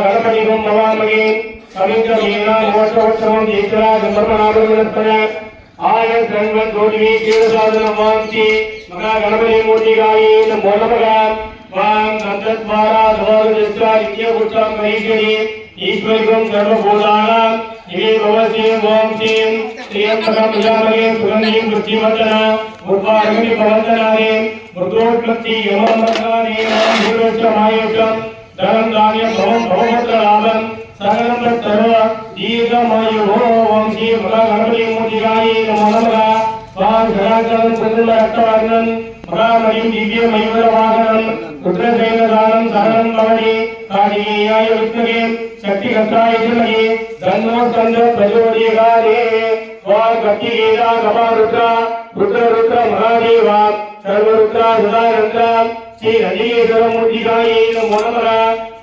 गणपतिगुं नमामहे समित्रमीनां मोक्षोत्सवं दीक्षराजं ब्रह्मनाभर्मणस्पद आय संवत् गोदिवी कीर्तसाधनं वांसि महा गणपतिमूर्तिकायै नमो नमः वां नन्दद्वारा धवलदृष्ट्वा नित्यपुत्रं महेश्वरी ईश्वरीं सर्वभूतानां इमे भवसि वांसि श्रियं प्रजामहे सुगन्धिं पुष्टिवर्धना उर्वारुणि भवन्तनारे मृदोत्पत्ति यममर्गानि नामहिरोष्टमायुषं धनं धान्यं भवं भवभद्रलाभं सकलं तत्सर्व दीर्घमायुः वंशी महागणपतिमूर्तिकायै नमो नमः वां शराचरं कुन्दरक्तवर्णं महामणिं दिव्यमयूरवाहनं रुद्रसेनदानं शरणं भवति कार्तिकेयाय विद्महे शक्तिकर्ताय धीमहि तन्नो स्कन्दः प्रचोदयात् वां कार्तिकेया गवारुद्र रुद्र महादेवा सर्वरुद्रा सदानंदा श्री नंदीश्वरमूर्तिकायै नमो नमः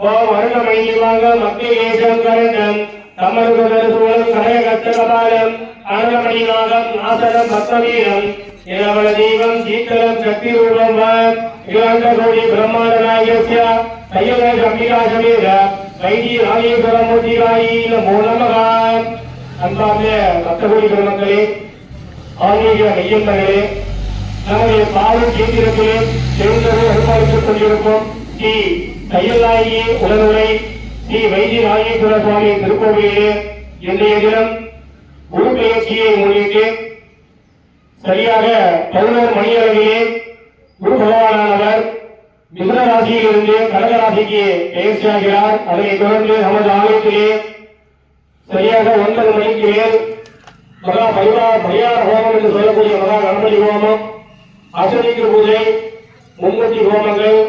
ओम वर्णमयीवांग मग्नेशं करणं तमरुगदसूलं कनकच्चकपालं आनन्दमणिनादं नासनं भक्तवीरं निरवलदीपं शीतलं शक्तिरूपं वा युगान्तकोटि ब्रह्माण्डनायकस्य தையலம்பிகாசமேத வைதி ராஜேஸ்வரமூர்த்திகாயை நமோ நமः. அன்பார்ந்த பக்தகோடி பெருமக்களே, ஆன்மீக மையங்களே, நமது பாலும் கேந்திரத்திலே சிறந்தது அனுபவித்துக் கொண்டிருக்கும் ஸ்ரீ தையலாயி உடனுரை ஸ்ரீ வைதி ராஜேஸ்வர சுவாமி திருக்கோவிலே இன்றைய தினம் குரு பெயர்ச்சியை முன்னிட்டு சரியாக 11 மணியளவிலே குரு பகவானவர் மிதுன ராசியிலிருந்து கடக ராசிக்கு பெயர்ச்சியாகிறார். அதனைத் தொடர்ந்து நமது ஆலயத்திலே சரியாக 9 மணிக்கு மேல் மகா பரிகார ஹோமம் என்று சொல்லக்கூடிய மகா கணபதி ஹோமம், அசனிக்கு பூஜை, மும்மூர்த்தி ஹோமங்கள்,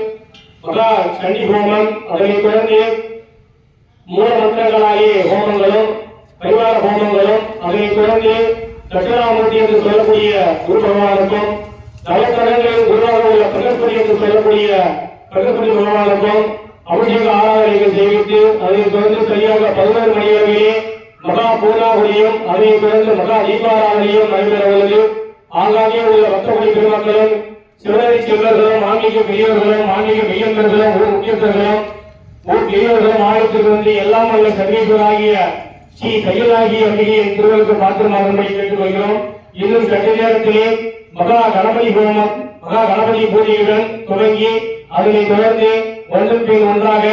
மகா சண்டி ஹோமம், அதனைத் தொடர்ந்து மூல மந்திரங்களாகிய ஹோமங்களும் பரிவார ஹோமங்களும், அதனைத் தொடர்ந்து தட்சிணாமூர்த்தி என்று சொல்லக்கூடிய குரு பகவானுக்கும், நவக்கரங்களின் குருவாக உள்ள பிரகஸ்பதி என்று சொல்லக்கூடிய பிரகஸ்பதி பகவானுக்கும் அபிஷேக ஆராதனைகள் செய்வித்து அதனைத் தொடர்ந்து சரியாக 11 மணி அளவிலே மகா பூர்ணாகுடியும் அதனைத் தொடர்ந்து மகா தீபாராதனையும் நடைபெற உள்ளது. ஆங்காங்கே உள்ள பக்தகுடி பெருமக்களும் சிவனரி செல்வர்களும் ஆன்மீக பெரியவர்களும் ஆன்மீக மெய்யந்தர்களும் ஊர் முக்கியஸ்தர்களும் ஊர் பெரியவர்களும் ஆலயத்திற்கு வந்து எல்லாம் உள்ள சர்வீஸ்வராகிய ஸ்ரீ தையலாகிய அம்பிகையின் திருவளுக்கு பாத்திரமாகும்படி கேட்டுக்கொள்கிறோம். இன்னும் சற்று நேரத்திலே மகா கணபதி ஹோமம் மகா கணபதி பூஜையுடன் துவங்கி அதனைத் தொடர்ந்து ஒன்றின் பின் ஒன்றாக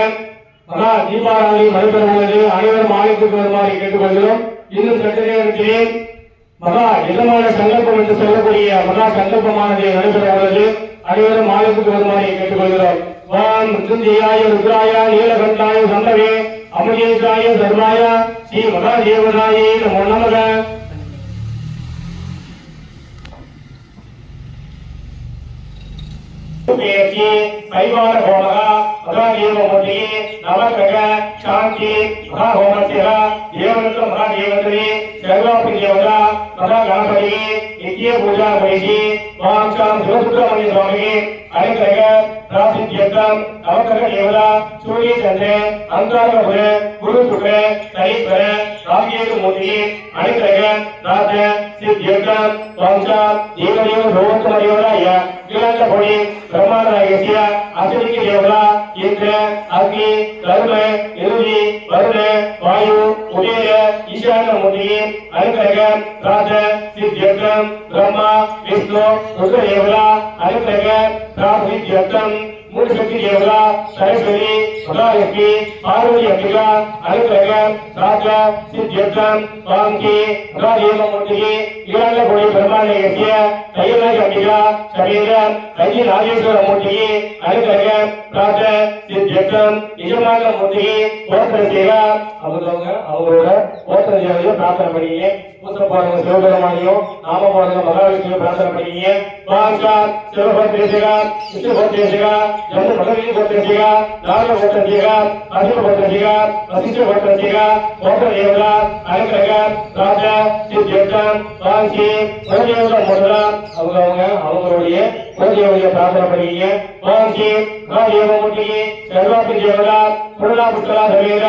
மகா தீபாராதனை நடைபெற உள்ளது. அனைவரும் ஆலயத்துக்கு வருமாறு கேட்டுக்கொள்கிறோம். இன்னும் சற்று நேரத்திலே மகா எதமான சங்கல்பம் என்று சொல்லக்கூடிய மகா சங்கல்பமானது நடைபெற உள்ளது. அனைவரும் ஆலயத்துக்கு வருமாறு கேட்டுக்கொள்கிறோம். வாம் மிருத்யுஞ்சயாய ருத்ராய நீலகண்டாய சம்பவே அமகேசாய சர்வாய ஸ்ரீ மகாதேவனாயே நமோ நமக. பரிவார ஹோமக மகாதேவமூர்த்தியே நவகிரக சாந்தி மகாஹோமஸ்ய தேவனந்த மகாதேவதே சர்வாபி தேவதா மகா கணபதியே நித்திய பூஜா கரிஷி வாங்சாம் சிவசுப்பிரமணிய சுவாமியே அனுகிரக பிரார்த்தித்யர்த்தம் நவகிரக தேவதா சூரிய சந்திர அங்காரபுர குரு சுக்ர சனீஸ்வர ராகேது மூர்த்தியே அனுகிரக ராஜ சித்யர்த்தம் வாங்சாம் தேவதேவ சோமத்தமதேவதாய யுகாந்தபோடி பிரம்மாநாயகசிய அசனிக்கு தேவதா இந்திர அக்னி கரும நிருதி வருண வாயு உதய ஈசான மூர்த்தியே அனுகிரக ராஜ சித்யர்த்தம் பிரம்மா விஷ்ணு ருத்ர தேவதா அனுகிரக பிரார்த்தித்யர்த்தம் மூல சக்தி தேவதா சரஸ்வதி மகாலட்சுமி பார்வதி அம்பிகா அனுகிரக ராஜ சித்யர்த்தம் வாங்கி மகாதேவமூர்த்தியே யுகாந்தபோடி பிரம்மாநாயகசிய தையலாகி அம்பிகா சமேத வைதி ராஜேஸ்வர மூர்த்தியே அனுகிரக ராஜ சித்யர்த்தம் நிஜமான மூர்த்தியே கோத்திர சேவா. அவங்களோட கோத்திர சேவையை பிரார்த்தனை பண்ணிங்க. பூச பாருங்க சிவபெருமானியும் நாம பாருங்க மகாவிஷ்ணுவை பிரார்த்தனை பண்ணிங்க. வாங்கா சிவபோத்திரேசிகா விஷ்ணுபோத்திரேசிகா ஜம்மு மகவீ போத்திரேசிகா நாக போத்திரேசிகா அசிவ போத்திரேசிகா வசிஷ்ட போத்திரேசிகா கோத்திர தேவதா அனுகிரக ராஜ சித்யர்த்தம் வாங்கி குலதேவதா முதலா அவங்களுடைய குலதேவதையை பிரார்த்தனை பண்ணிங்க. வாங்கி மகாதேவமூர்த்தியே சர்வாபி தேவதா புருடா புத்தலா சமேத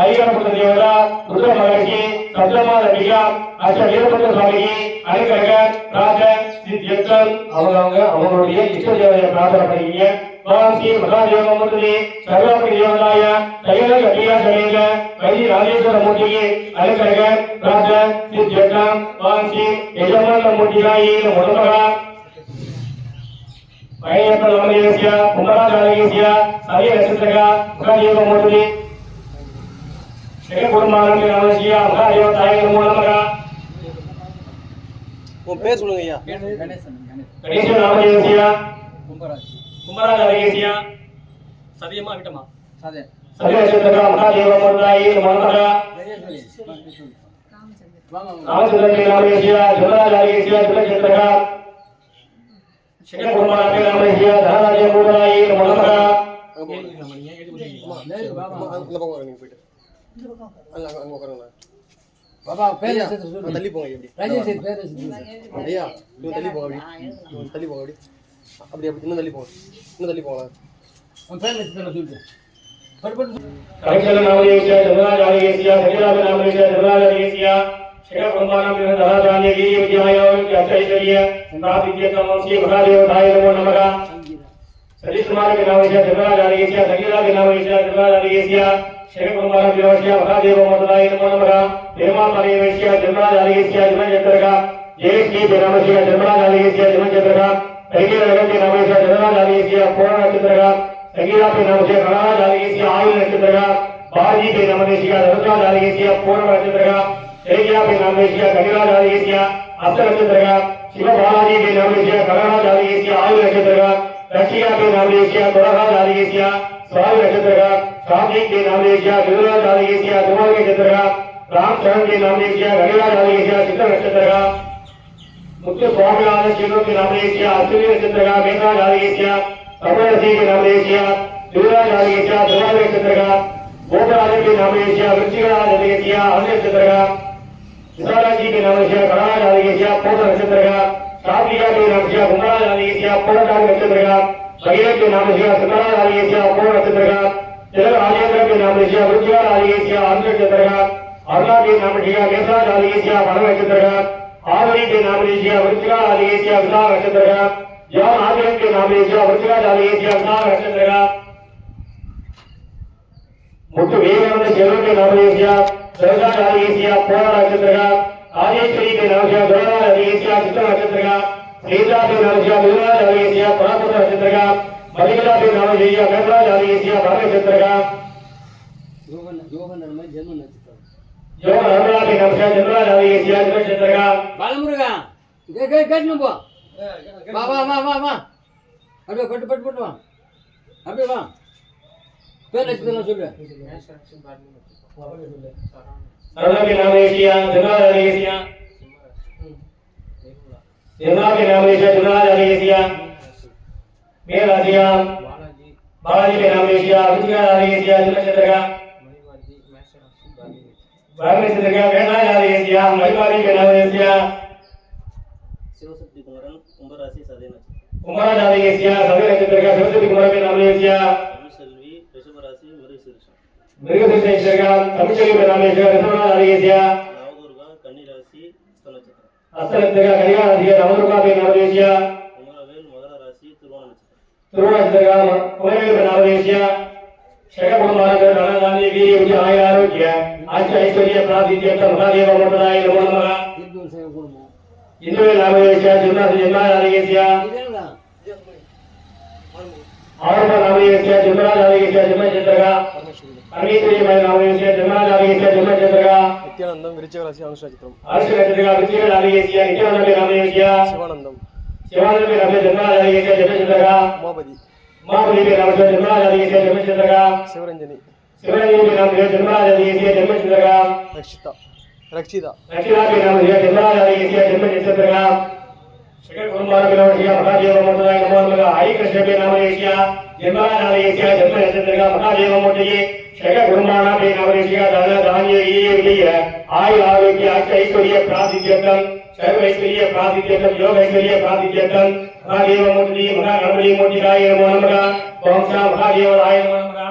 ஐகரபுத்த தேவதா ருத்ர மகர்ஷி சந்திரமா அம்பிகா அஷ்ட வீரபுத்திர சுவாமியே அனுகிரக ராஜ சித்யர்த்தம் அவங்களுடைய இஷ்ட தேவதையை பிரார்த்தனை பண்ணிங்க. ஓம் ஸ்ரீ மகாதேவமூர்த்தி சர்வபிரியோதாய தைல கட்டியா சமேத வைதி ராஜேஸ்வர மூர்த்திக்கு அனுக்கிரக பிரார்த்த சித்தியர்த்தம் ஓம் ஸ்ரீ யஜமான மூர்த்தியாயி நமः வையப்ப நமதேவஸ்ய கும்பராஜாலயஸ்ய சரிய நட்சத்திரக மகாதேவமூர்த்தி ஸ்ரீகுருமானந்த நமஸ்ய மகாதேவதாய நமः உன் பேர் சொல்லுங்க ஐயா. கணேச நாமதேவஸ்ய கும்பராஜாலயஸ்ய சதியமா விட்டமா சரிய நட்சத்திரக மகாதேவமூர்த்தியாயி நமः ராமச்சந்திர நாமதேவஸ்ய கும்பராஜாலயஸ்ய நட்சத்திரக ஸ்ரீகுருமானந்த நமஸ்ய தனராஜமூர்த்தியாயி நமः பாபா பேர் தள்ளி போங்க எப்படி ராஜேஷ் பேர் ஐயா நீங்க தள்ளி போங்க அப்படி தள்ளி போங்க அப்படி இன்னும் தள்ளி போங்க உன் பேர் சொல்லுங்க கலைச்சல நாமதேவஸ்ய தனராஜாலயஸ்ய சகிராஜ நாமதேவஸ்ய தனராஜாலயஸ்ய ஸ்ரீகுருமானந்த தனராஜாலய வீரிய வித்யாய அச்சைஸ்வர்ய பிராப்தித்யகம் ஸ்ரீ மகாதேவதாய நமः सतीश कुमार के नाम से जगन्नाथार्यस्य सगीरा के नाम से जगन्नाथार्यस्य श्री कुमार विरोष्य महादेव मोदलाय नमः निर्माण परिवेश्य जगन्नाथार्यस्य जन्मचंद्रका जेएसटी के नाम से जगन्नाथार्यस्य जन्मचंद्रका तैले नगर के नाम से जगन्नाथार्यस्य पूर्ण नक्षत्रका सगीरा के नाम से गणाधार्यस्य आयु नक्षत्रका बाजी के नाम से जगन्नाथार्यस्य पूर्ण नक्षत्रका तेजा के नाम से गणाधार्यस्य अष्ट नक्षत्रका शिव बालाजी के नाम से गणाधार्यस्य आयु नक्षत्रका रशिया के नामदेश्य गुणहाधार्यस्य स्वामी नक्षत्रका कार्तिक के नामदेश्य गुरुहाधार्यस्य धूमल नक्षत्रका रामचरण के नामदेश्य गणिराधार्यस्य चित्र नक्षत्रका मुख्य स्वामीनाथ शिव के नामदेश्य अश्विनी नक्षत्रका मेघाधार्यस्य कमलसी के नामदेश्य गुरुहाधार्यस्य धूमल नक्षत्रका गोपराज के नामदेश्य वृश्चिकाधार्यस्य अन्य नक्षत्रका विशालाजी के नामदेश्य गणहाधार्यस्य पूर्ण नक्षत्रका सात्विका के नाम से कुमाराधार्यस्य पूर्णकाल नक्षत्रका भगीरथ के नाम से सुकराधार्यस्य पूर्ण नक्षत्रका जल राजेंद्र के नाम से वृक्षाधार्यस्य अंश नक्षत्रका अरुणा के नाम से मेषाधार्यस्य वर्ण नक्षत्रका आवरी के नाम से वृक्षाधार्यस्य विशाल नक्षत्रका जवान आदित्य के नाम से वृक्षाधार्यस्य विशाल नक्षत्रका मुक्त वेदांत शिव के नाम से सर्गाधार्यस्य पूर्ण नक्षत्रका आदेश्वरी के नाम से गुरुहाधार्यस्य चित्र नक्षत्रका सीता के नाम से गुरुहाधार्यस्य परापुत्र नक्षत्रका मलिका के नाम से मेघाधार्यस्य भर नक्षत्रका योगन नर्मदा के नाम से जन्मधार्यस्य नक्षत्रका बालमुरुगा कट नु போ வா அப்படியே பட்டு வா அப்படியே வா பேர் நட்சத்திரம் சொல்லு सर्व के नाम से जन्मधार्यस्य जन्मा के नाम से जन्मधार्यस्य मेघाधार्यस्य बालाजी के नाम से वृश्चिकाधार्यस्य नक्षत्रका भर नक्षत्रका मेघाधार्यस्य मलिका के नाम से शिवशक्ति कुमारन कुंभराशि सदे नक्षत्र कुमाराधार्यस्य सदे नक्षत्रका शिवशक्ति कुमार के नाम से सेल्वी वृषभ राशि मृगशीर्ष मृगशीर्ष नक्षत्रका तमिलचेरी के नाम से ऋषभधार्यस्य नवदुर्गा कन्नी राशि नक्षत्र हस्त नक्षत्रका कन्या नवदुर्गा के नाम से कुमारवेल मकर राशि तुरुण नक्षत्र तुरुण नक्षत्रका कुमारवेल के नाम से शैलकुमार धनधान्य वीर्य विजय आरोग्य अष्ट ऐश्वर्य प्राप्तित्यर्थ महादेव मोदलाय नमः इंद्र नाम से जन्मधार्यस्य और नाम से जन्मधार्यस्य जन्मचंद्रका परमेश्वरी नाम से जन्मधार्यस्य जन्मचंद्रका नित्यानंदम वृश्चिक राशि अंश नक्षत्रम अर्श नक्षत्रका वृश्चिकाधार्यस्य नित्यानंद के नाम से शिवानंदम शिवानंद के नाम से जन्मधार्यस्य जन्मचंद्रका महाबली के नाम से जन्मधार्यस्य जन्मचंद्रका शिवरंजनी के नाम से जन्मधार्यस्य जन्मचंद्रका रक्षिता के नाम से जन्मधार्यस्य जन्मचंद्रका श्री कुमार विरोष्य महादेव मोदलाय नमः आई कृष्ण के नाम से जन्मधार्यस्य जन्मचंद्रका महादेव मोदये श्री गुरुमाना के नाम से धनधान्य वीर्य आयु आरोग्य अष्ट ऐश्वर्य प्राप्तित्यर्थम सर्व ऐश्वर्य प्राप्तित्यर्थम योग ऐश्वर्य प्राप्तित्यर्थम महादेव मोदये महागणपति मोदिकाय नमः ओम सा महादेवाय नमः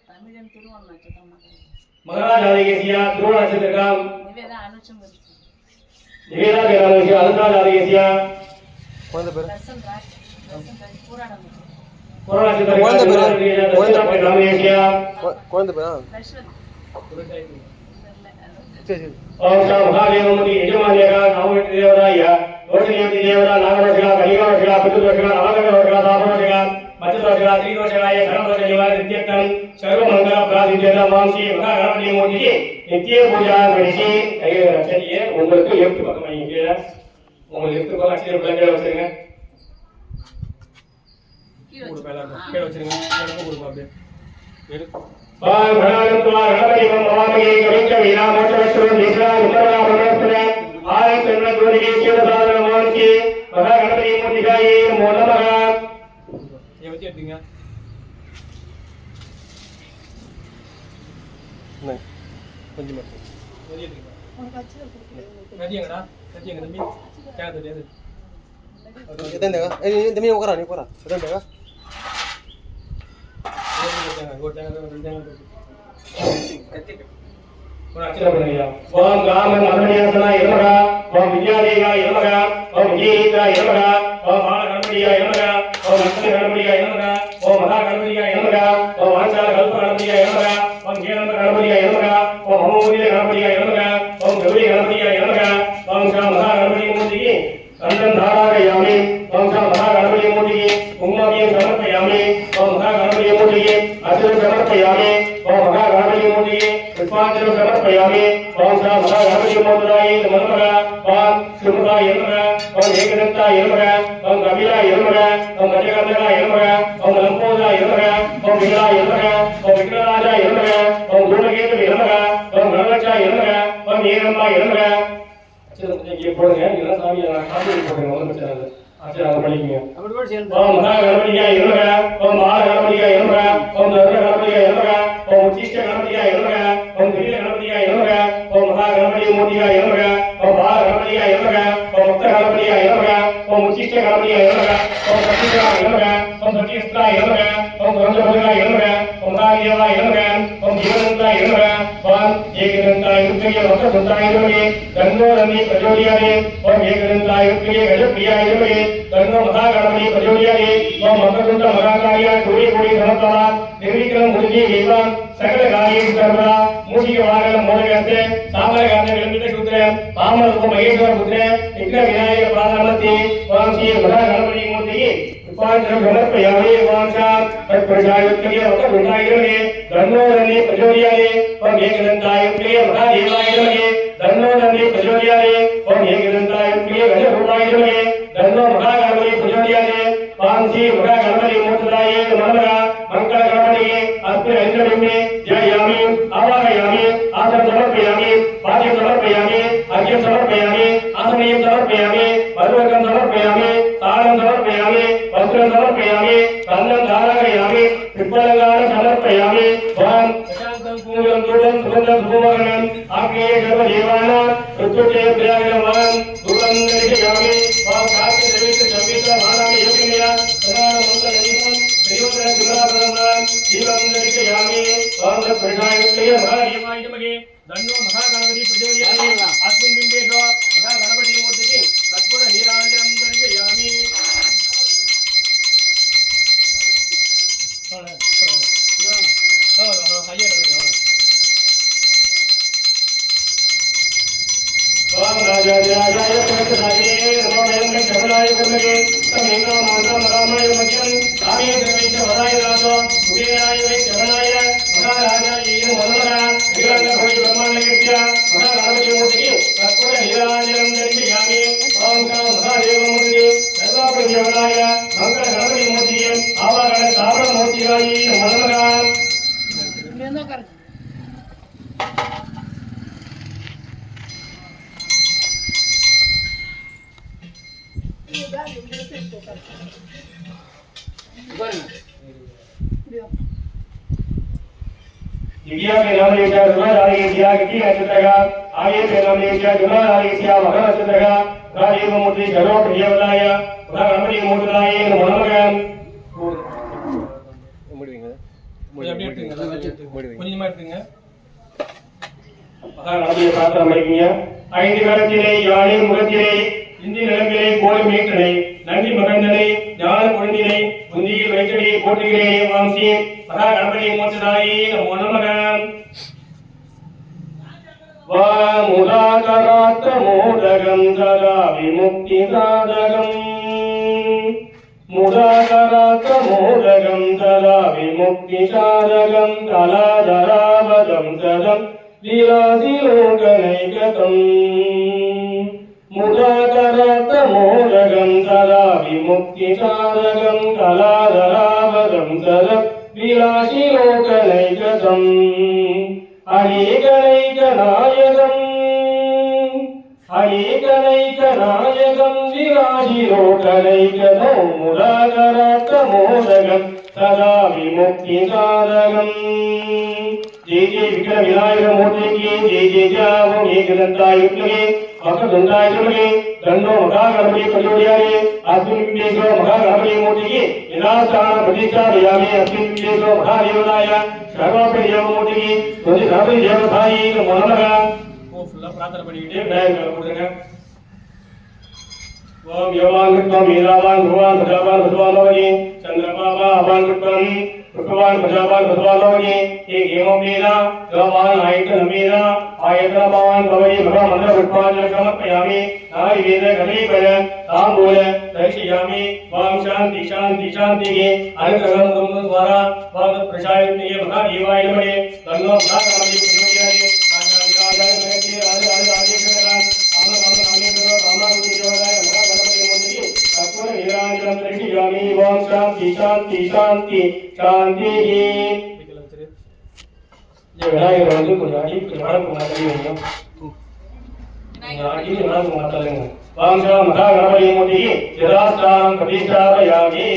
तमिळन तिरुवण नक्षत्रम महाराजालयस्य द्रोण नक्षत्रका निवेदा अनुचंबरी निवेदा के नाम से अनुराजालयस्य कौन सा दर्शन राज पुराण கொரோனா குழந்தை பேரு? குழந்தை பேரா? அஸ்வத் சரி சரி. ஓம் ஸ்ரீ மகாதேவமூர்த்தி யஜமானியக நாமவேதி தேவதாய தோஷநிவர்த்தி தேவதா நாகதோஷக கலிகாதோஷக பித்ருதோஷக நவதோஷக தாபதோஷக மச்சதோஷக ஸ்ரீதோஷகாய சர்வதோஷ நிவார நித்யத்தம் சர்வமங்கல பிரார்த்தித்தேன மாம் ஸ்ரீ மகாகணபதி மூர்த்திக்கு நித்திய பூஜா பண்ணிச்சு கையில ரச்சனையே உங்களுக்கு லெஃப்ட் பக்கம் வைங்க. உங்களுக்கு லெஃப்ட் பக்கம் அக்ஷர பிள்ளைங்க வச்சிருங்க. கீழே ஒரு பேலா கீழ வச்சிருங்க. எனக்கு கொடுங்க அப்படியே. எடுத்து ஓம் கணாதத்வா கணபதி மமாமகே கவிக்க வீராமோட்சவஸ்துரம் நிஸ்ரா உத்தரவா பிரமஸ்தன ஆய சர்வ ஜோதிகே சிவசாதன மான்சி மகா கணபதி மூர்த்திகாயே நமோ நமः. இதை வச்சு எடுத்தீங்க. கொஞ்சம் மட்டும் தம்பி உட்காரா நீ போறா எதாங்க ஓம் ராம மரணயாசனாய நமः. ஓம் வித்யாதேவாய நமः. ஓம் விஜயேந்திராய நமः. ஓம் பால கணபதியாய நமः. ஓம் லக்ஷ்மி கணபதியாய நமः. ஓம் மகா கணபதியாய நமः. ஓம் வாஞ்சால கல்ப கணபதியாய நமः. ஓம் கேனந்த கணபதியாய நமः. ஓம் அமோதிய கணபதியாய நமः. ஓம் கௌரி கணபதியாய நமः. ஓம் ஸ்ரீ மகா கணபதி மூர்த்திக்கு கண்டம் தாராகயாமி. ஓம் ஸ்ரீ மகா கணபதி மூர்த்திக்கு குங்குமம் சமர்ப்பயாமி. ஓம் மகா கணபதி மூர்த்திக்கு அர்ச்சனை சமர்ப்பயாமி. ஓம் மகா கணபதி மூர்த்திக்கு புஷ்பாஞ்சலி சமர்ப்பயாமி. ஓம் ஸ்ரீ மகா கணபதி மூர்த்தியாய நமः. ஓம் ஸ்ரீமுகாய நமः. ஓம் ஏகதந்தாய நமः. ஓம் கபிலாய நமः. ஓம் கஜகந்தகாய நமः. ஓம் லம்போதராய நமः. ஓம் விகலாய நமः. ஓம் விக்ரராஜாய நமः. ஓம் தூமகேதுவே நமः. ஓம் கணவச்சாய நமः. ஓம் ஏகம்பாய நமः. இங்கே போடுங்க. இதெல்லாம் சாமி காப்பி போடுங்க. ஒன்றும் பிரச்சனை இல்லை. அச்சா படிக்குங்க. ஓம் மகா கணபதியாய நமः. ஓம் பால கணபதியாய நமः. ஓம் தர்ம கணபதியாய நமः. ஓம் உச்சிஷ்ட கணபதியாய நமः. ஓம் திரிய கணபதியாய நமः. ஓம் மகா கணபதி மூர்த்தியாய நமः. ஓம் பால கணபதியாய நமः. ஓம் முக்த கணபதியாய நமः. ஓம் உச்சிஷ்ட கணபதியாய நமः. ஓம் சத்யகாய நமः. ஓம் சத்யஸ்தாய நமः. ஓம் கிரந்தபதியாய நமः. ஓம் மகாதேவாய நமः. ஓம் ஜீவனந்தாய நமः. ஓம் ஏகதந்தாய உத்கய வக்ரதுண்டாய நமः. தன்னோ நந்தி பிரச்சோதயாதே. ஓம் ஏகதந்தாய உத்கய கஜப்ரியாய நமः. தன்னோ மகா கணபதி பிரச்சோதயாதே. ஓம் வக்ரதுண்ட மகாகாய சூரிய கோடி சமஸ்தவா நிர்விக்ரம் முருகி தேவம் சகல காரியம் சர்வதா மூஷிக வாகனம் மோதகஸ்தே சாமரகாந்த விளம்பித சூத்ர பாமரூப மகேஸ்வர புத்திர விக்ன விநாயக பாதமத்தி. ஓம் ஸ்ரீ மகா கணபதி மூர்த்திக்கு உபாஞ்சலம் சமர்ப்பயாமி. ஓம் சாத் தத்பிரசாயுக்தய வக்ரதுண்டாய நமः. தன்னோ நந்தி பிரச்சோதயாதே. ஓம் ஏகதந்தாய உத்கய மகாதேவாய நமः. தன்னோ நந்தி பிரச்சோதயாதே. ஓம் ஏகதந்தாய உத்கய கஜரூபாய நமः. தன்னோ மகா கணபதி பிரச்சோதயாதே. ஓம் ஸ்ரீ மகா கணபதி மூர்த்தியாய நமः. மங்கள கணபதியே அஸ்மின் ஐந்திரபிம்பே ஜெயாமி ஆவாகயாமி. ஆசனம் சமர்ப்பயாமி. பாத்தியம் சமர்ப்பயாமி. அர்க்யம் சமர்ப்பயாமி. ஆசமயம் சமர்ப்பயாமி. மதுவர்க்கம் சமர்ப்பயாமி. தானம் சமர்ப்பயாமி. வஸ்திரம் சமர்ப்பயாமி. கந்தம் தாரகயாமி. பிப்பலங்கார சமர்ப்பயாமி. ஓம் பிரசாந்தம் பூலம் தூலம் சுகந்தம் சுபவர்ணம் ஆக்கியே சர்வதேவானாம் ருத்ருஜய பிரியாகிரமாம் தூலம் தரிசயாமி. ஓம் கார்த்திகை தேவிக்கு சம்பீத மானாமி யோகினியா பிரதான மங்கள தீபம் பிரயோஜன சுராபரமாம் தீபம் தரிசயாமி. ஓம் தத்பிரசாயுக்தய மகாதேவாய நமः. தன்னோ மகா கணபதி பிரச்சோதயாதே. அஸ்மின் பிம்பேஷோ மகா கணபதி மூர்த்திக்கு கற்பூர நீராஞ்சனம் தரிசயாமி. ஓம் ராஜாஜாய பிரசன்னாயே நமோ வயம் கமலாய குர்மகே தமேகா மாதா மகாமய மக்யம் காமே தேவைச்ச வராய ராசோ குபேராய வை கமலாய மகாராஜாய நமः. அகிலாண்ட கோடி பிரம்மாண்டயஸ்ய மகா கணபதி மூர்த்திக்கு கற்பூர நீராஞ்சனம் தரிசயாமி. ஓம் ஸ்ரீ மகாதேவ மூர்த்திக்கு சர்வாபரிவராய மங்கள கணபதி மூர்த்திக்கு ஆவாகன தாவர மூர்த்தியாய நமः. दिव्या के नाम लेशा जुमा आलेशिया किति नक्षत्रगा आये के नाम लेशा जुमा आलेशिया महा नक्षत्रगा राजीव मूर्ति सर्व प्रियवदाय महा गणपति मूर्तिदाय नमो नमः. முடிவீங்க அப்படியே எடுத்துங்க. முடிவீங்க. கொஞ்சமா எடுத்துங்க. மகா கணபதியை பிரார்த்தனை பண்ணிக்கங்க. ஐந்து கரத்திலே யாழை முகத்திலே இந்தி நிலம்பிலே கோடி மீட்டனை நன்றி மகந்தனை ஞான குழந்தினை புந்தியில் வைத்தடி போற்றுகிறேனே வாம்சி மகா கணபதி மோட்சதாயி நமோ நமக வாமுதாகராத்த மோதகம் சதா விமுக்தி சாதகம் முதாகராத்த மோதகம் சதா விமுக்தி சாதகம் கலாதராவதம் சதம் லீலாசிலோகனைகதம் முதாகராத்த மோதகம் சதா விமுக்தி சாதகம் கலாதராவதம் சதம் லீலாசிலோகனைகதம் அநேகனைகநாயகம் அநேகனைகநாயகம் விராஜிலோகனைகதோ முதாகராத்த மோதகம் சதா விமுக்தி சாதகம் जय जय विक्रम विनायक मूर्ति की जय जय जाओ एकदंताय युक्तगे वक्रतुंडाय विद्महे दंडो महागणपति प्रचोदयामि अस्मिन् विघ्नेश्वर महागणपति मूर्ति की यथास्थान प्रतिष्ठापयामि अस्मिन् विघ्नेश्वर महादेवताय सर्वप्रिय मूर्ति की तुझे गणपति देवताय नमो नमः वो फुल्ला प्रार्थना பண்ணிட்டு விநாயகர் கொடுங்க ओम यवान कृत्वम वीरावान भगवान प्रजावान भगवान भवति चंद्रमावा अवान कृत्वम भगवान प्रजावान भगवान भवति ये एवमेना गवान आयतनमेना आयतनवान भवति भगवान मंत्र पुष्पांजलि समर्पयामि नारिवेद गणेशः तांबूल दर्शयामि वाम शांति शांति शांति के अनुग्रहं ब्रह्म द्वारा वाम प्रसायन्ते महादेवाय नमः तन्नो महागणपति प्रचोदयामि ओम शांति शांति शांति शांति ये विनायक बंधु को जाके कुमार को माता लेंगे आगे कुमार को माता लेंगे ओम शांति महा गणपति मूर्ति की यथास्थान प्रतिष्ठापयामि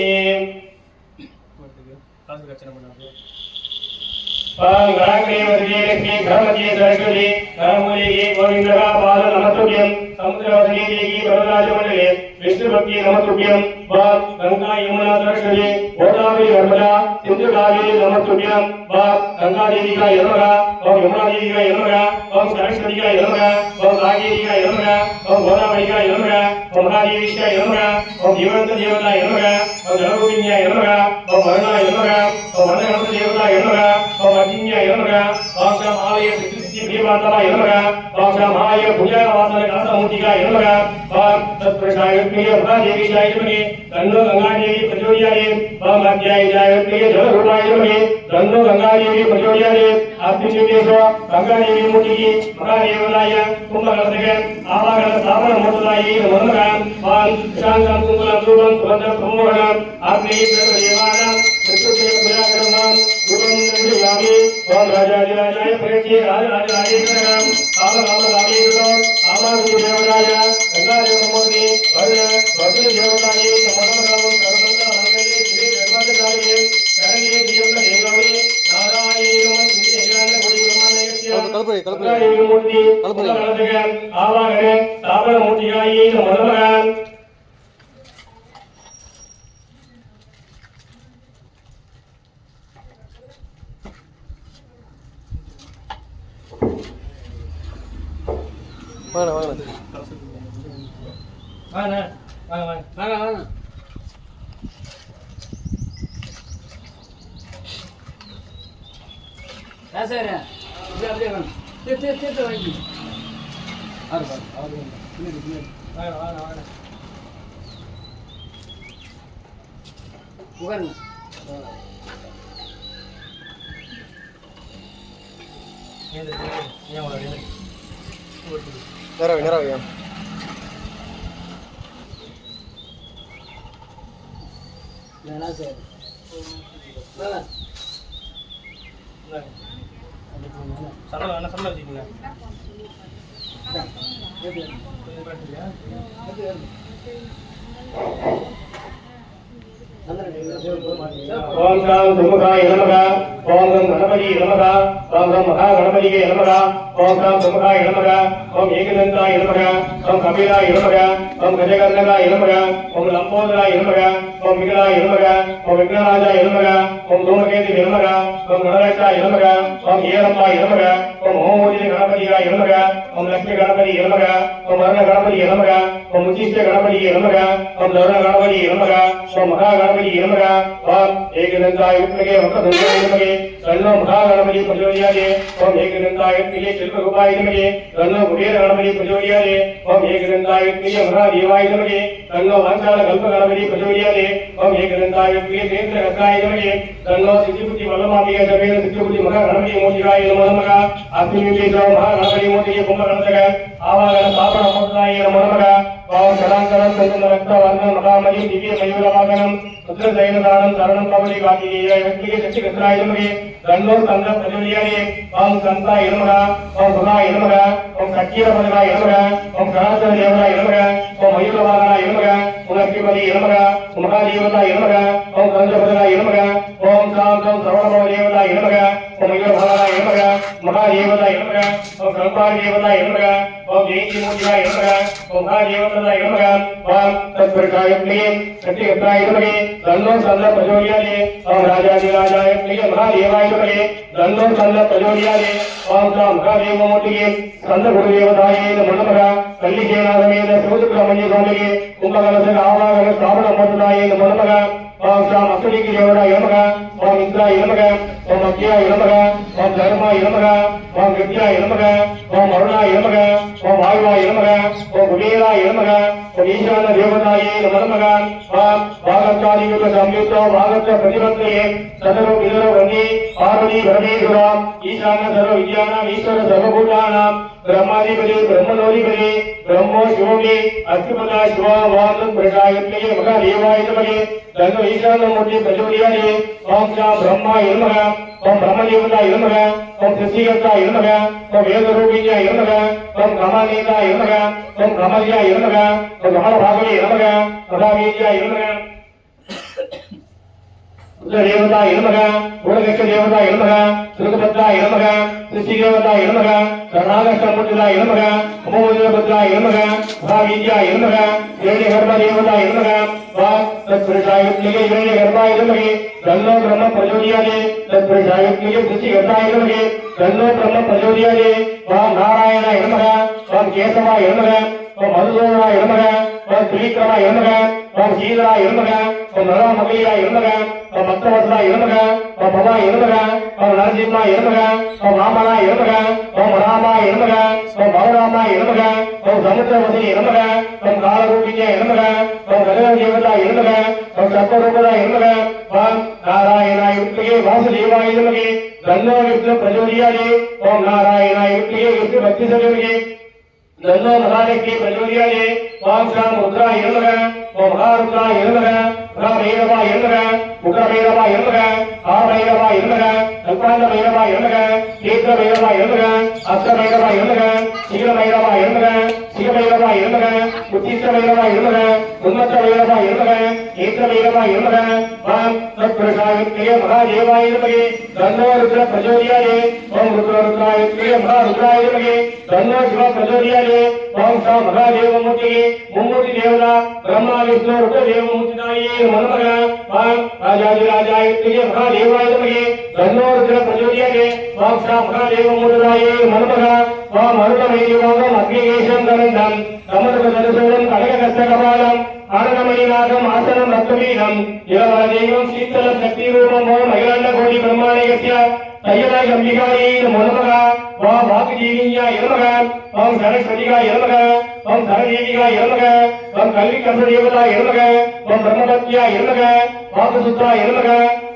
ओम गणाग्रे वर्गे लक्ष्मी घरमध्य सरस्वती घरमूले गोविंदः पाद नमस्तुभ्यं समुद्रवसने देवी वरदाजमण्डले विष्णु भक्ति नमस्तुभ्यं वाम गंगा यमुना सरस्वती गोदावरी नर्मदा सिंधु कावेरी नमस्तुभ्यं वाम गंगा देवी का नमः ओम यमुना देवी का नमः ओम सरस्वती का नमः ओम कावेरी का नमः ओम गोदावरी का नमः ओम महादेवी का नमः ओम जीवंत देवता नमः ओम जलरूपिण्य नमः ओम वरुणा नमः ओम वरदगणपति देवता नमः ओम अग्निय नमः ओम महालय सिद्धि प्रियमाता नमः ओम महालय पूजा वासन कासमूर्ति का नमः ओम तत्प्रसायत्मय महादेवी शाय नमः तन्नो गंगा देवी प्रचोदयामि ओम अध्यायजायत्मय जलरूपाय नमः तन्नो गंगा देवी प्रचोदयामि आत्मनिवेशो गंगा देवी मूर्ति की महादेवताय कुंभकलशक आवागण स्थापन मूर्तताय नमो नमः ओम शांतं कुंभलं रूपं सुगन्धं ब्रह्मवर्णं आत्मैश्वर्यदेवानां चतुर्थे पूजाकर्मं रूपं निर्यामि ओम राजाधिराजाय प्रेत्ये राजराजराजेश्वरं कामकामरामेश्वरं कामादिदेवताय गंगादेवमूर्ति वर्धदेवताय नमो नमः सर्वमंगलमंगले शिवे सर्वार्थसाधिके शरण्ये त्र्यंबके गौरी नारायणी नमोस्तुते ज्ञानकोटि ब्रह्माण्डस्य गंगादेवमूर्ति कुंभकलशक आवागण स्थापन मूर्तिकाय नमो नमः வாங்க வாங்க வாங்க வாங்க வாங்க வாங்க சார் அப்படியே வாங்க சேர்த்து வாங்கி வாங்க வாங்க வாங்க உட்காருங்க நேராக நல்லா சார் சண்டை சண்டை வச்சுக்கோங்க ओम शाम सुमुखाय नमः ஓம் கம் கணபதி நமக ஓம் கம் மகா கணபதியே நமக ஓம் கம் பிரம்மகாய நமக ஓம் ஏகதந்தாய நமக ஓம் கபிலாய நமக ஓம் கஜகர்ணகாய நமக ஓம் லம்போதராய நமக ஓம் விகலாய நமக ஓம் விக்னராஜாய நமக ஓம் தூமகேது நமக ஓம் கணரட்சாய நமக ஓம் ஏரம்பாய நமக ஓம் ஓமோதி கணபதியாய நமக ஓம் லட்சுமி கணபதி நமக ஓம் வர்ண கணபதி நமக ஓம் உச்சிஷ்ட கணபதி நமக ஓம் தருண கணபதி நமக ஓம் மகா கணபதி நமக ஓம் ஏகதந்தாய வித்மகே வக்ரதுண்டாய நமகே தன்னோ மகா கணபதி பிரச்சோதயாதே ஓம் ஏகதந்தாய வித்மகே சில்பரூபாய நமகே தன்னோ குபேர கணபதி பிரச்சோதயாதே ஓம் ஏகதந்தாய வித்மகே மகா தேவாய நமகே தன்னோ வாஞ்சால கல்ப கணபதி பிரச்சோதயாதே ஓம் ஏகதந்தாய வித்மகே தேந்திர கத்ராய நமகே தன்னோ சித்திபுத்தி வல்லமாமிய சபேத சித்திபுத்தி மகா கணபதி மூர்த்திகாய நமோ நமக அஸ்மிவிதோ மகா கணபதி மூர்த்திகே கும்ப கணசக ஆவாகன சாபன மூர்த்தாய நமோ நமக ஓம் கடாங்கரம் சந்தன ரக்த வர்ண மகாமதி திவ்ய மயூர வாகனம் ருத்ர ஜெயனதானம் சரணம் கவலி காதியே வித்மகே சக்தி கத்ராய நமகே தன்னோ சந்திர பிரச்சோதயாதே ஓம் சந்தாய நமக ஓம் சுகாய நமக ஓம் சக்கீர பதகாய நமக ஓம் கணாசன தேவதாய நமக ஓம் மயூர வாகனாய நமக ஓம் லக்ஷ்மிபதி நமக ஓம் மகாதேவதாய நமக ஓம் கந்தபதகாய நமக ஓம் சாந்தம் சரவணபவ தேவதாய நமக ஓம் மயூர வாகனாய நமக மகாதேவதாய நமக ஓம் சம்பாரி தேவதாய நமக ஓம் ஜெயந்தி மூர்த்தியாய நமக ஓம் மகாதேவதாய நமக ஓம் தத்புருஷாய நமகே சக்தி கத்ராய நமகே தன்னோ சந்திர பிரச்சோதயாதே ஓம் ராஜாதிராஜாய நமகே மகாதேவாய நமகே தன்னோ சந்திர பிரச்சோதயாதே ஓம் சாம் மகாதேவ மூர்த்திகே சந்த குருதேவதாயே நமோ நமக கல்லிகேநாதமேத சிவசுப்ரமணிய சுவாமிகே கும்பகலசக ஆவாகன ஸ்தாபன மூர்த்ததாயே நமோ நமக ஓம் சாம் அஸ்வதிக்கு தேவதாய நமக ஓம் இந்திராய நமக ஓம் அக்யாய நமக ஓம் தர்மாய நமக ஓம் வித்யாய நமக ஓம் அருணாய நமக ஓம் வாயுவாய நமக ஓம் குபேராய நமக ஓம் ஈசான தேவதாயே நமோ நமக ஓம் வாகச்சாதியுக சம்யுக்தோ வாகச்ச பிரதிபத்யே சதரோ விதரோ வந்தி பார்வதி பரமேஸ்வராம் ஈசான சர்வ வித்யானாம் ஈஸ்வர சர்வபூதானாம் பிரம்மாதிபதி பிரம்மலோதிபதி பிரம்மோ சிவோமி அச்சுபதா சிவா வாந்தம் பிரகாயத்மகே மகாதேவாய நமகே தன்னோ ஈசான மூர்த்தி பிரச்சோதயாதே ஓம் சாம் பிரம்மாய நமக ஓம் பிரம்மதேவதாய நமக ஓம் சிருஷ்டிகர்த்தாய நமக ஓம் வேதரூபிணியாய நமக ஓம் கமலேதாய நமக ஓம் கமல்யாய நமக ஓம் கமலபாகவே நமக மகாவீர்யாய நமக தேவதாய நமக குணகட்ச தேவதாய நமக சுருகபத்ராய நமக சிருஷ்டி தேவதாய நமக கருணாகர்ஷமூர்த்திதாய நமக உமோதபத்ராய நமக மகாவீர்யாய நமக இரண்ய கர்ம தேவதாய நமக தத்புருஷாய வித்மகே இரண்ய கர்மாய நமகே தன்னோ பிரம்ம பிரச்சோதயாதே தத்புருஷாய வித்மகே சிருஷ்டி கர்த்தாய நமகே தன்னோ பிரம்ம பிரச்சோதயாதே ஓம் நாராயணாய நமக ஓம் கேசவாய நமக ஓம் மதுசூதனாய நமக ஓம் திரிவிக்ரமாய நமக ஓம் சீதராய நமக ஓம் நரமகலியாய நமக ஓம் பக்தவத்ராய நமக ஓம் பவாய நமக ஓம் நரசிம்மாய நமக ஓம் வாமனாய நமக ஓம் ராமாய நமக ஓம் பலராமாய நமக ஓம் சமுத்திரவசினி நமக ஓம் காலரூபிணியாய நமக ஓம் கருணதேவதாய நமக ஓம் சர்வரூபதாய நமக ஓம் நாராயணாய வித்மகே வாசுதேவாய நமகே தன்னோ விஷ்ணு பிரச்சோதயாதே ஓம் நாராயணாய வித்மகே விஷ்ணு பக்தி சதேவகே தன்னோ மகாலட்சுமி பிரச்சோதயாதே ஓம் சாம் ருத்ராய நமக ஓம் மகாருத்ராய நமக மகாபைரவாய நமக முகபைரவாய நமக ஆபைரவாய நமக கல்பாண்டபைரவாய நமக கேத்திரபைரவாய நமக அஸ்தபைரவாய நமக சிகரபைரவாய நமக சிகபைரவாய நமக உச்சிஷ்டபைரவாய நமக உன்மத்தபைரவாய நமக கேத்திரபைரவாய நமக ஓம் தத்புருஷாய வித்மகே மகாதேவாய நமகே தன்னோ ருத்ர பிரச்சோதயாதே ஓம் ருத்ராய வித்மகே மகாருத்ராய நமகே தன்னோ சிவ பிரச்சோதயாதே ஓம் சா மகாதேவ மூர்த்திகே மும்மூர்த்தி தேவதா பிரம்மா விஷ்ணு ருத்ர தேவ மூர்த்திதாயே நமோ நமக ஓம் ராஜாதிராஜாய வித்மகே மகாதேவாய நமகே தன்னோ ருத்ர பிரச்சோதயாதே ஓம் சா மகாதேவ மூர்த்திதாயே நமோ நமக ஓம் அருணமேதிவாகம் அக்னிகேஷம் கரண்டம் கமலதரசூலம் கடககஸ்தகபாலம் ஆனந்தமணிநாதம் ஆசனம் ரத்னவீனம் இளவரதேவம் சீத்தலம் சக்தி ரூபம் ஓம் அகிலாண்ட கோடி பிரம்மாண்டகஸ்ய தையலாய் அம்பிகாயை நமோ நமக ஓம் வாக்குஜீவியாய நமக ஓம் சரஸ்வதிகாய நமக ஓம் சரதேவிகாய நமக ஓம் கல்வி கந்ததேவதாய நமக ஓம் பிரம்மபத்யாய நமக வாக்குசுத்ராய நமக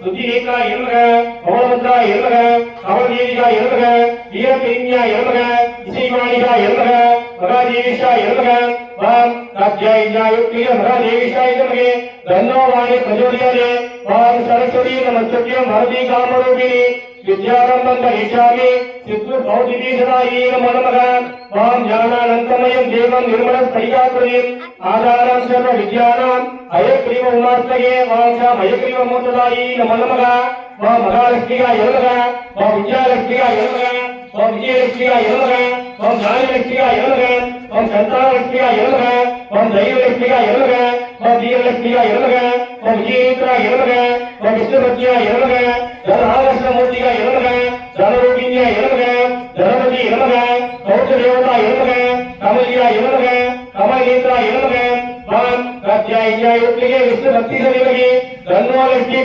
சுத்திரேகாய நமக கமலமுத்ராய நமக கமலதேவிகாய நமக வீரபிரியாய நமக இசைவாணிகாய நமக மகாதேவிஷாய நமக வாம் ராஜ்யாயுக்திய மகாதேவிஷாய நமக தன்னோ வாணி பிரஜோதயாதே வாம் சரஸ்வதி நமஸ்துத்யம் வரதி காமரூபிணி வித்யாரம்பம் கரிஷ்யாமி சித்து பௌதிகி சதாயி நமோ நமக வாம் ஞானானந்தமயம் தேவம் நிர்மல ஸ்படிகாக்ருதிம் ஆதாரம் சர்வ வித்யானாம் அயக்ரீவ உமாஸ்தகே வாம் சாம் அயக்ரீவ மூர்த்ததாயி நமோ நமக வாம் மகாலட்சுமியாய நமக வாம் வித்யாலட்சுமியாய நமக வாம் விஜயலட்சுமியாய நமக வாம் ஞானலட்சுமியாய நமக வாம் சந்தானலட்சுமியாய நமக வாம் தெய்வலட்சுமியாய நமக வாம் வீரலட்சுமியாய நமக வாம் விஜயேந்திராய நமக வாம் விஷ்ணுபத்யாய நமக தனஆகர்ஷணமூர்த்தியாய நமக தனரூபிண்யாய நமக தனபதி நமக கௌசல்யவதாய நமக கமலியாய நமக கமலேந்திராய நமக வாம் ராஜ்யாயுக்தியே விஷ்ணு பக்தி சதிவகி தன்னோ லட்சுமி